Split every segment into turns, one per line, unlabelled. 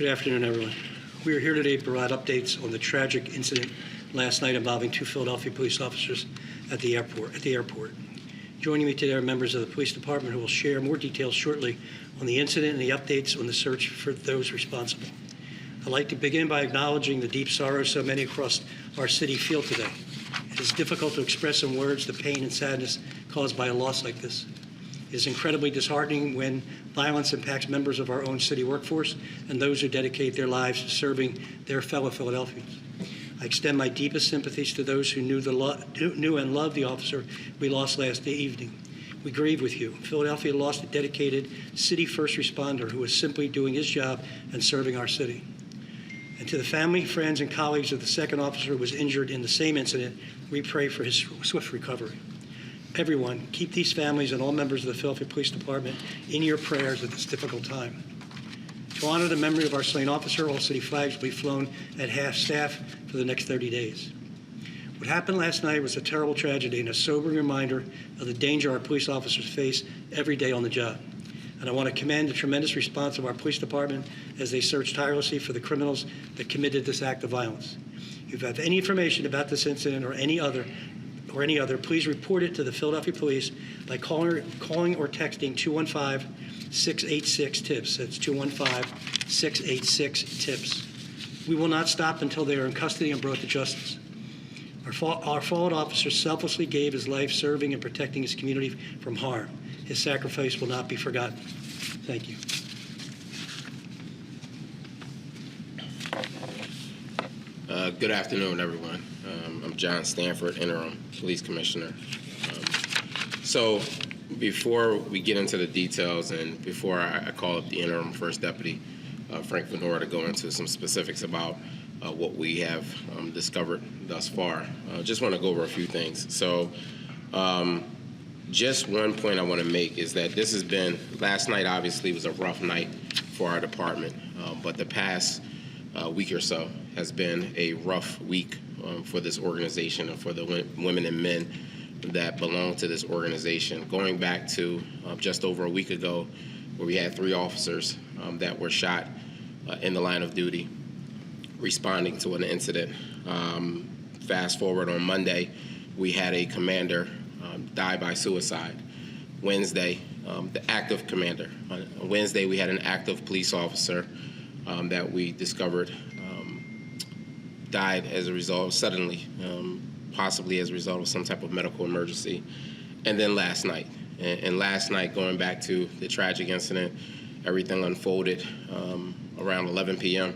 Good afternoon, everyone. We are here today to provide updates on the tragic incident last night involving 2 Philadelphia police officers at the airport. Joining me today are members of the police department who will share more details shortly on the incident and the updates on the search for those responsible. I'd like to begin by acknowledging the deep sorrow so many across our city feel today. It is difficult to express in words the pain and sadness caused by a loss like this. It is incredibly disheartening when violence impacts members of our own city workforce and those who dedicate their lives to serving their fellow Philadelphians. I extend my deepest sympathies to those who knew and loved the officer we lost last evening. We grieve with you. Philadelphia lost a dedicated city first responder who was simply doing his job and serving our city. And to the family, friends, and colleagues of the second officer who was injured in the same incident, we pray for his swift recovery. Everyone, keep these families and all members of the Philadelphia Police Department in your prayers at this difficult time. To honor the memory of our slain officer, all city flags will be flown at half-staff for the next 30 days. What happened last night was a terrible tragedy and a sobering reminder of the danger our police officers face every day on the job. And I want to commend the tremendous response of our police department as they search tirelessly for the criminals that committed this act of violence. If you have any information about this incident or any other, please report it to the Philadelphia Police by calling or texting 215-686-TIPS. That's 215-686-TIPS. We will not stop until they are in custody and brought to justice. Our fallen officer selflessly gave his life serving and protecting his community from harm. His sacrifice will not be forgotten. Thank you.
Good afternoon, everyone. I'm John Stanford, Interim Police Commissioner. So before we get into the details and before I call up the Interim First Deputy, Frank Vanore, to go into some specifics about what we have discovered thus far, I just want to go over a few things. So just one point I want to make is that this has been, last night obviously was a rough night for our department, but the past week or so has been a rough week for this organization and for the women and men that belong to this organization. Going back to just over a week ago, where we had 3 officers that were shot in the line of duty, responding to an incident. Fast forward on Monday, we had a commander die by suicide. Wednesday, the active commander. On Wednesday, we had an active police officer that we discovered died as a result, suddenly, possibly as a result of some type of medical emergency. And then last night, and last night, going back to the tragic incident, everything unfolded around 11 p.m.,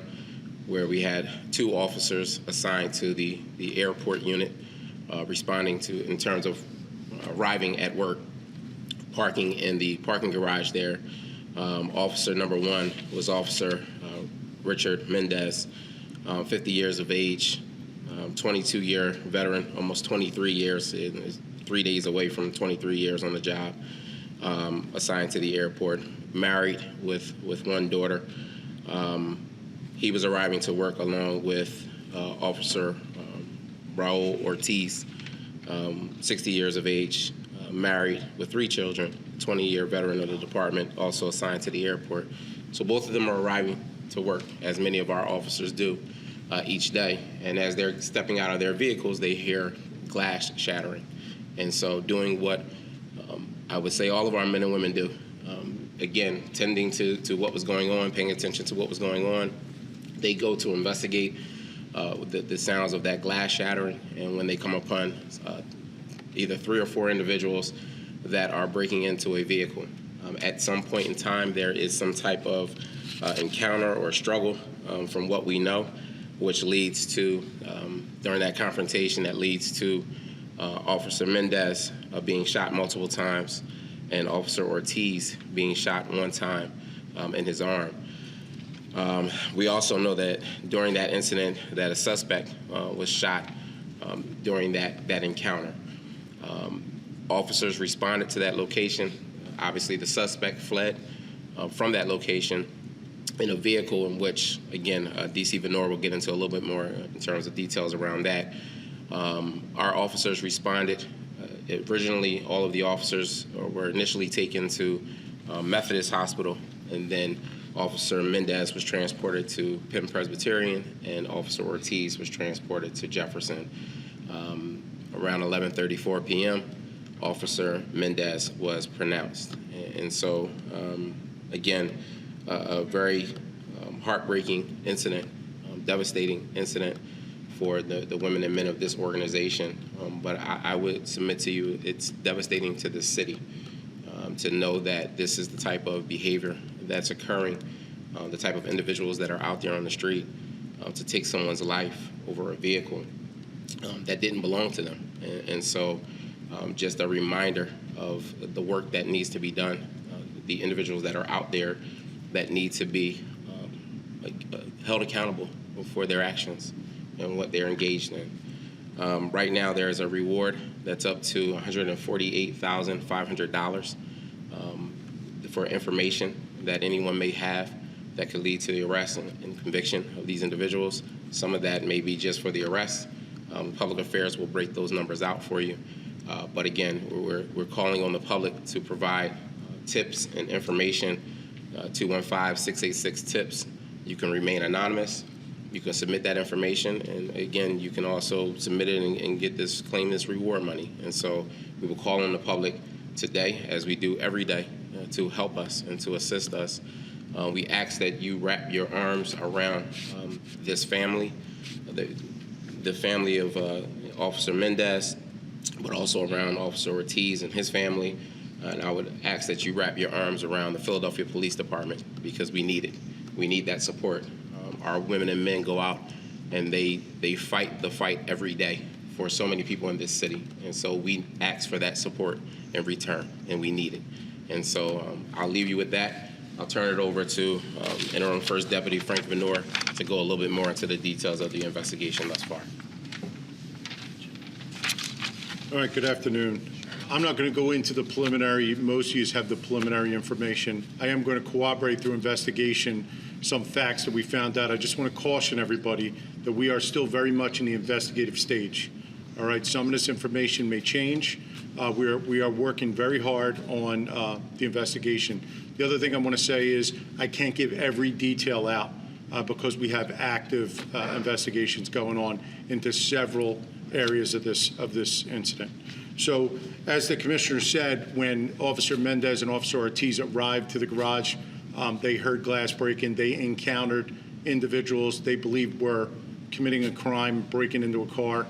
where we had 2 officers assigned to the airport unit, responding to, in terms of arriving at work, parking in the parking garage there. Officer number 1 was Officer Richard Mendez, 50 years of age, 22-year veteran, almost 23 years, 3 days away from 23 years on the job, assigned to the airport, married with 1 daughter. He was arriving to work along with Officer Raul Ortiz, 60 years of age, married with 3 children, 20-year veteran of the department, also assigned to the airport. So both of them are arriving to work, as many of our officers do each day. And as they're stepping out of their vehicles, they hear glass shattering. And so doing what I would say all of our men and women do, again, tending to what was going on, paying attention to what was going on, they go to investigate the sounds of that glass shattering. And when they come upon either 3 or 4 individuals that are breaking into a vehicle, at some point in time, there is some type of encounter or struggle from what we know, which leads to, during that confrontation, that leads to Officer Mendez being shot multiple times and Officer Ortiz being shot 1 time in his arm. We also know that during that incident that a suspect was shot during that encounter. Officers responded to that location. Obviously, the suspect fled from that location in a vehicle in which, again, DC Vanore will get into a little bit more in terms of details around that. Our officers responded. Originally, all of the officers were initially taken to Methodist Hospital and then Officer Mendez was transported to Penn Presbyterian, and Officer Ortiz was transported to Jefferson. Around 11:34 p.m., Officer Mendez was pronounced. And so, again, a very heartbreaking incident, devastating incident for the women and men of this organization. But I would submit to you, it's devastating to the city to know that this is the type of behavior that's occurring, the type of individuals that are out there on the street to take someone's life over a vehicle that didn't belong to them. And so just a reminder of the work that needs to be done, the individuals that are out there that need to be held accountable for their actions and what they're engaged in. Right now, there is a reward that's up to $148,500 for information that anyone may have that could lead to the arrest and conviction of these individuals. Some of that may be just for the arrest. Public Affairs will break those numbers out for you. But again, we're calling on the public to provide tips and information. 215-686-TIPS. You can remain anonymous. You can submit that information, and again, you can also submit it and get claim this reward money. And so we will call on the public today, as we do every day, to help us and to assist us. We ask that you wrap your arms around this family, the family of Officer Mendez, but also around Officer Ortiz and his family. And I would ask that you wrap your arms around the Philadelphia Police Department, because we need it. We need that support. Our women and men go out and they fight the fight every day for so many people in this city. And so we ask for that support in return, and we need it. And so I'll leave you with that. I'll turn it over to Interim First Deputy Frank Vanore to go a little bit more into the details of the investigation thus far.
All right, good afternoon. I'm not going to go into the preliminary. Most of you have the preliminary information. I am going to corroborate through investigation some facts that we found out. I just want to caution everybody that we are still very much in the investigative stage. All right, some of this information may change. We are working very hard on the investigation. The other thing I want to say is I can't give every detail out because we have active investigations going on into several areas of this incident. So, as the commissioner said, when Officer Mendez and Officer Ortiz arrived to the garage, they heard glass breaking. They encountered individuals they believed were committing a crime, breaking into a car.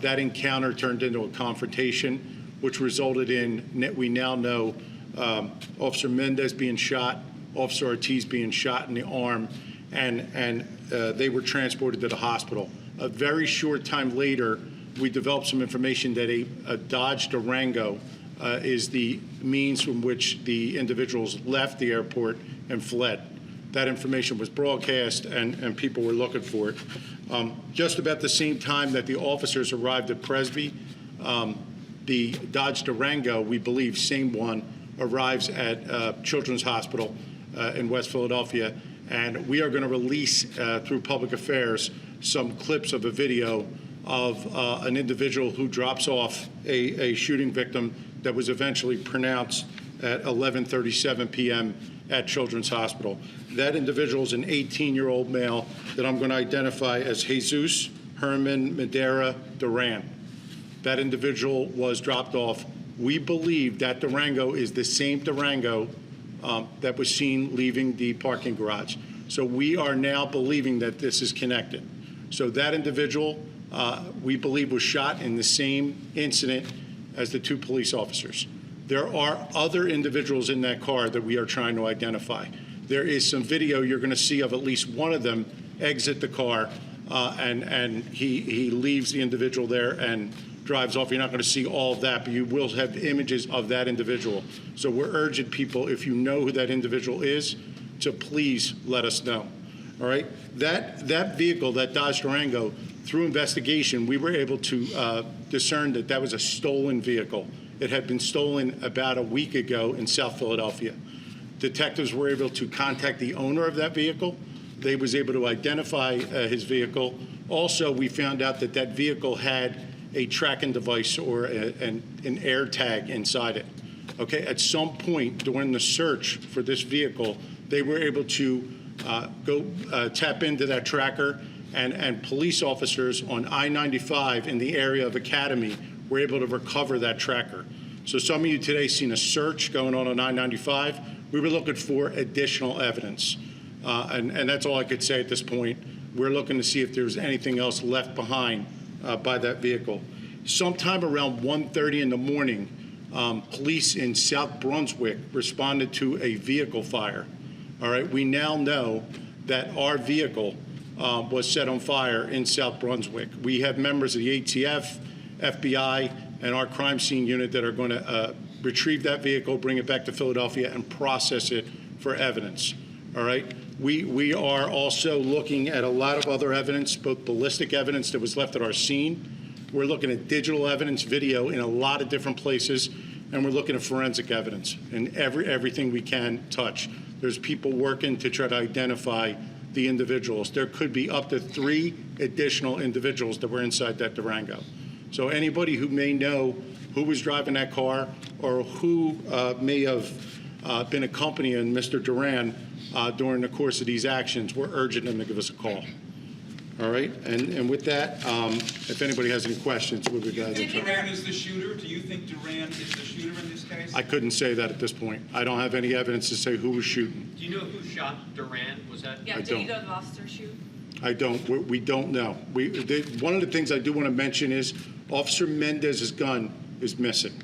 That encounter turned into a confrontation, which resulted in, we now know, Officer Mendez being shot, Officer Ortiz being shot in the arm, and they were transported to the hospital. A very short time later, we developed some information that a Dodge Durango is the means from which the individuals left the airport and fled. That information was broadcast, and people were looking for it. Just about the same time that the officers arrived at Presby, the Dodge Durango, we believe same one, arrives at Children's Hospital in West Philadelphia, and we are going to release through Public Affairs some clips of a video of an individual who drops off a shooting victim that was eventually pronounced at 11:37 p.m. at Children's Hospital. That individual is an 18-year-old male that I'm going to identify as Jesus Herman Madera Duran. That individual was dropped off. We believe that Durango is the same Durango that was seen leaving the parking garage. So we are now believing that this is connected. So that individual, we believe, was shot in the same incident as the two police officers. There are other individuals in that car that we are trying to identify. There is some video you're going to see of at least one of them exit the car, and he leaves the individual there and drives off. You're not going to see all of that, but you will have images of that individual. So we're urging people, if you know who that individual is, to please let us know. All right? That vehicle, that Dodge Durango, through investigation, we were able to discern that that was a stolen vehicle. It had been stolen about a week ago in South Philadelphia. Detectives were able to contact the owner of that vehicle. They was able to identify his vehicle. Also, we found out that that vehicle had a tracking device or an air tag inside it. Okay, at some point during the search for this vehicle, they were able to go tap into that tracker, and police officers on I-95 in the area of Academy were able to recover that tracker. So some of you today seen a search going on I-95. We were looking for additional evidence. And that's all I could say at this point. We're looking to see if there's anything else left behind by that vehicle. Sometime around 1:30 in the morning, police in South Brunswick responded to a vehicle fire. All right, we now know that our vehicle was set on fire in South Brunswick. We have members of the ATF, FBI, and our crime scene unit that are going to retrieve that vehicle, bring it back to Philadelphia, and process it for evidence. All right. We are also looking at a lot of other evidence, both ballistic evidence that was left at our scene. We're looking at digital evidence, video in a lot of different places, and we're looking at forensic evidence and everything we can touch. There's people working to try to identify the individuals. There could be up to 3 additional individuals that were inside that Durango. So anybody who may know who was driving that car or who may have been accompanying Mr. Duran during the course of these actions, we're urging them to give us a call. All right, and with that, if anybody has any questions, we'll be glad to answer.
Duran is the shooter? Do you think Duran is the shooter in this case?
I couldn't say that at this point. I don't have any evidence to say who was shooting.
Do you know who shot Duran? Was that?
Yeah,
I
did
don't.
either of the officers shoot?
I don't. We don't know. One of the things I do want to mention is Officer Mendez's gun is missing.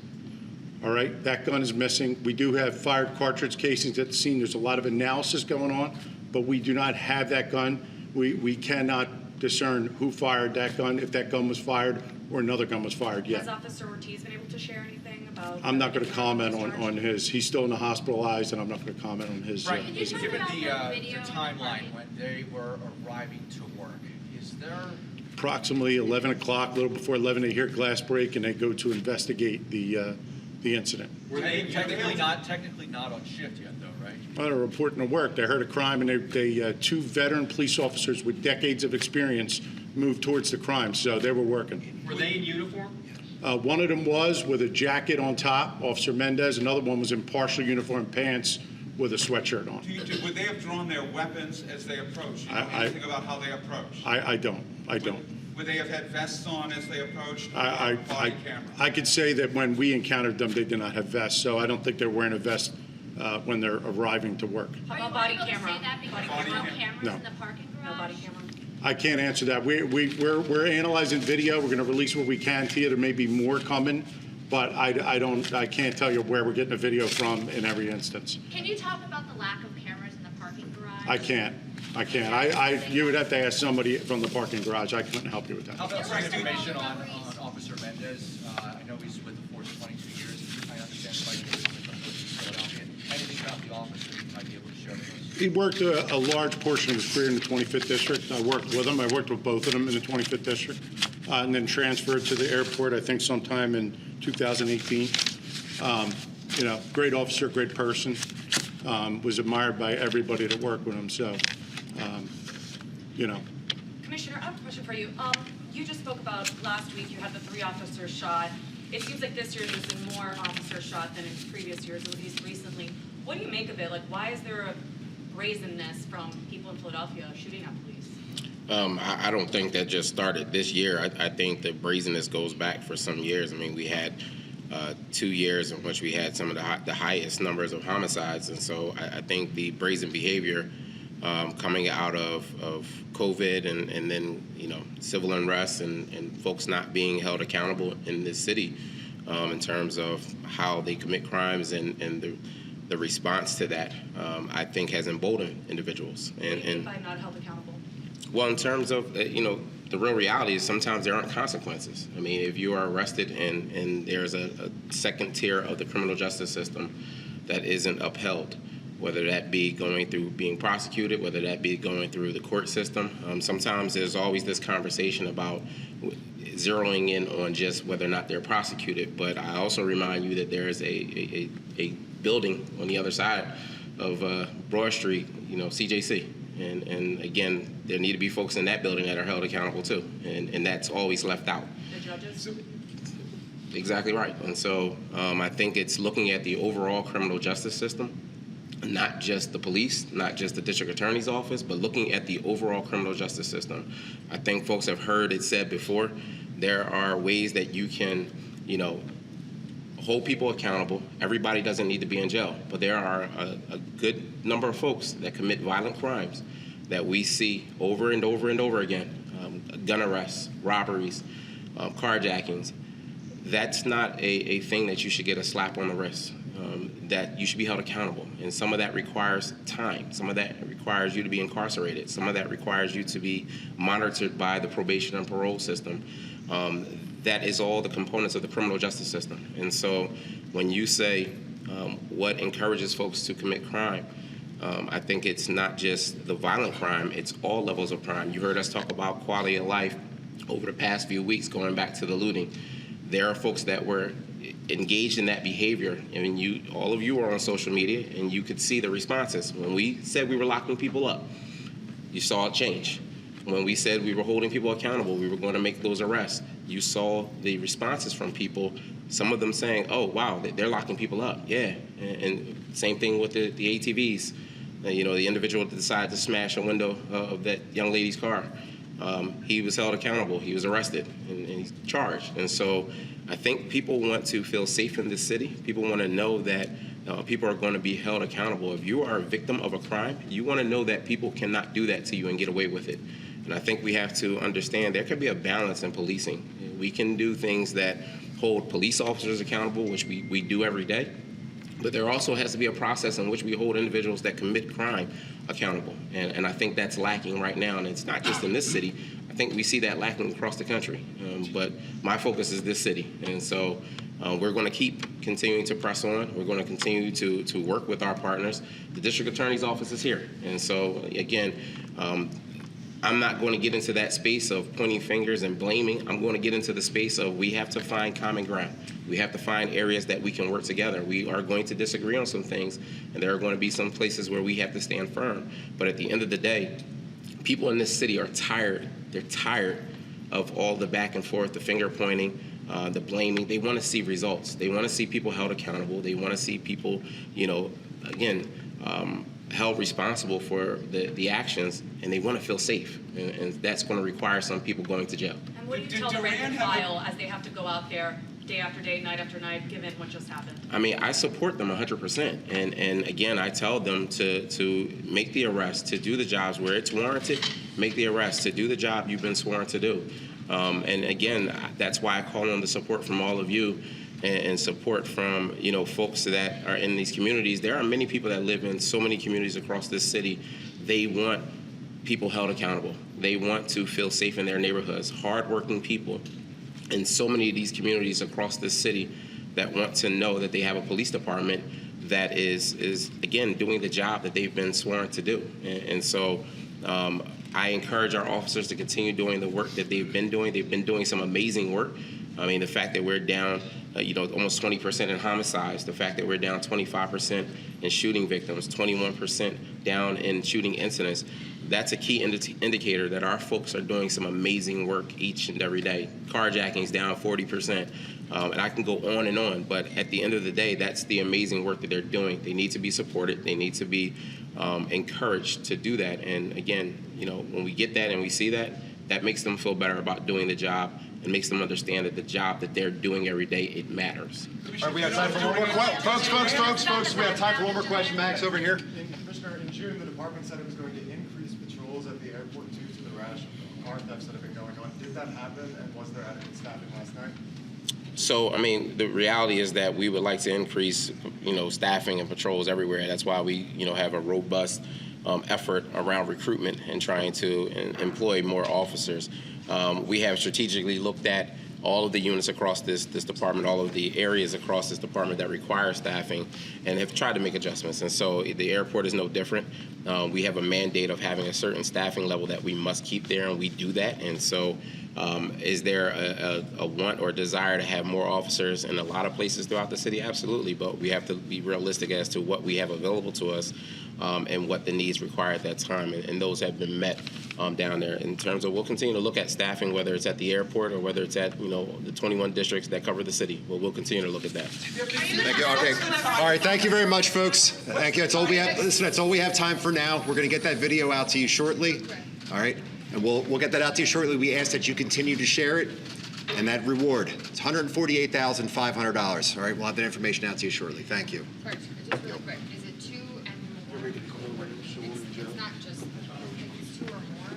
All right, that gun is missing. We do have fired cartridge casings at the scene. There's a lot of analysis going on, but we do not have that gun. We cannot discern who fired that gun, if that gun was fired or another gun was fired yet.
Has Officer Ortiz been able to share anything about?
I'm not going to comment on his. He's still hospitalized, and I'm not going to comment on his.
Right.
his
Given
about
the
the video
timeline when they were arriving to work, is there?
Approximately 11 o'clock, a little before 11, they hear glass break, and they go to investigate the incident.
Were they technically not on shift yet, though, right?
Well, they're reporting to work. They heard a crime, and they 2 veteran police officers with decades of experience moved towards the crime, so they were working.
Were they in uniform?
One of them was with a jacket on top, Officer Mendez. Another one was in partial uniform pants with a sweatshirt on.
Would they have drawn their weapons as they approached? Do you know anything about how they approached?
I don't.
Would they have had vests on as they approached?
I could say that when we encountered them, they did not have vests, so I don't think they're wearing a vest when they're arriving to work.
How
Are you
about body
able to
camera?
say that because
Body
there are no
camera?
cameras
No.
in the parking
No
garage?
body camera?
I can't answer that. We're analyzing video. We're going to release what we can to you. There may be more coming, but I can't tell you where we're getting the video from in every instance.
Can you talk about the lack of cameras in the parking garage?
I can't. You would have to ask somebody from the parking garage. I couldn't help you with
How
that.
about some information on
Memories.
Officer Mendez? I know he's with the force 22 years. I understand fighting with the force in Philadelphia. Anything about the officer you might be able to share with us?
He worked a large portion of his career in the 25th District. I worked with him. I worked with both of them in the 25th District, and then transferred to the airport, I think sometime in 2018. Great officer, great person. Was admired by everybody that worked with him. So,
Commissioner, I have a question for you. You just spoke about last week you had the 3 officers shot. It seems like this year there's been more officers shot than in previous years, at least recently. What do you make of it? Like, why is there a brazenness from people in Philadelphia shooting at police?
I don't think that just started this year. I think the brazenness goes back for some years. I mean, we had 2 years in which we had some of the highest numbers of homicides, and so I think the brazen behavior coming out of COVID and then civil unrest and folks not being held accountable in this city in terms of how they commit crimes and the response to that, I think has emboldened individuals.
What do you mean by not held accountable?
Well, in terms of, the real reality is sometimes there aren't consequences. I mean, if you are arrested and there's a second tier of the criminal justice system that isn't upheld, whether that be going through being prosecuted, whether that be going through the court system, sometimes there's always this conversation about zeroing in on just whether or not they're prosecuted. But I also remind you that there is a building on the other side of Broad Street, CJC. And again, there need to be folks in that building that are held accountable too. And that's always left out.
The judges?
Exactly right. And so I think it's looking at the overall criminal justice system not just the police, not just the district attorney's office, but looking at the overall criminal justice system. I think folks have heard it said before, there are ways that you can, hold people accountable. Everybody doesn't need to be in jail, but there are a good number of folks that commit violent crimes that we see over and over and over again. Gun arrests, robberies, carjackings. That's not a thing that you should get a slap on the wrist. That you should be held accountable. And some of that requires time. Some of that requires you to be incarcerated. Some of that requires you to be monitored by the probation and parole system. That is all the components of the criminal justice system. And so when you say what encourages folks to commit crime, I think it's not just the violent crime, it's all levels of crime. You heard us talk about quality of life over the past few weeks, going back to the looting. There are folks that were engaged in that behavior. I mean, all of you were on social media, and you could see the responses. When we said we were locking people up, you saw it change. When we said we were holding people accountable, we were going to make those arrests, you saw the responses from people, some of them saying, oh, wow, they're locking people up. Yeah, and same thing with the ATVs. The individual that decided to smash a window of that young lady's car. He was held accountable. He was arrested and he's charged. And so I think people want to feel safe in this city. People want to know that people are going to be held accountable. If you are a victim of a crime, you want to know that people cannot do that to you and get away with it. And I think we have to understand there could be a balance in policing. We can do things that hold police officers accountable, which we do every day. But there also has to be a process in which we hold individuals that commit crime accountable. And I think that's lacking right now. And it's not just in this city. I think we see that lacking across the country. But my focus is this city. And so we're going to keep continuing to press on. We're going to continue to work with our partners. The district attorney's office is here. And so, again, I'm not going to get into that space of pointing fingers and blaming. I'm going to get into the space of we have to find common ground. We have to find areas that we can work together. We are going to disagree on some things, and there are going to be some places where we have to stand firm. But at the end of the day, people in this city are tired. They're tired of all the back and forth, the finger pointing, the blaming. They want to see results. They want to see people held accountable. They want to see people, held responsible for the actions, and they want to feel safe. And that's going to require some people going to jail.
And what do you tell the rank and file as they have to go out there day after day, night after night, given what just happened?
I mean, I support them 100%. And again, I tell them to make the arrest, to do the jobs where it's warranted, make the arrest, to do the job you've been sworn to do. And again, that's why I call on the support from all of you and support from, folks that are in these communities. There are many people that live in so many communities across this city. They want people held accountable. They want to feel safe in their neighborhoods, hardworking people in so many of these communities across this city that want to know that they have a police department that is again, doing the job that they've been sworn to do. And so I encourage our officers to continue doing the work that they've been doing. They've been doing some amazing work. I mean, the fact that we're down, almost 20% in homicides, the fact that we're down 25% in shooting victims, 21% down in shooting incidents, that's a key indicator that our folks are doing some amazing work each and every day. Carjacking's down 40%, and I can go on, but at the end of the day, that's the amazing work that they're doing. They need to be supported. They need to be encouraged to do that. And again, when we get that and we see that, that makes them feel better about doing the job and makes them understand that the job that they're doing every day, it matters.
All right, we have time for one more question. Folks, we have time for one more question. Max, over here.
Commissioner, in June, the department said it was going to increase patrols at the airport due to the rash of car thefts that have been going on. Did that happen, and was there adequate staffing last night?
So, I mean, the reality is that we would like to increase, staffing and patrols everywhere. That's why we, have a robust effort around recruitment and trying to employ more officers. We have strategically looked at all of the units across this department, all of the areas across this department that require staffing, and have tried to make adjustments. And so the airport is no different. We have a mandate of having a certain staffing level that we must keep there, and we do that. And so is there a want or desire to have more officers in a lot of places throughout the city? Absolutely, but we have to be realistic as to what we have available to us. and what the needs require at that time, and those have been met down there. In terms of, we'll continue to look at staffing, whether it's at the airport or whether it's at the 21 districts that cover the city. Well, we'll continue to look at that.
Thank you. Okay. All right. Thank you very much, folks. Thank you. That's all we have. Listen, that's all we have time for now. We're going to get that video out to you shortly. All right. And we'll get that out to you shortly. We ask that you continue to share it. And that reward, it's $148,500. All right. We'll have that information out to you shortly. Thank you.
Sorry, just real quick, is it 2 and more? It's not just, it's 2 or more?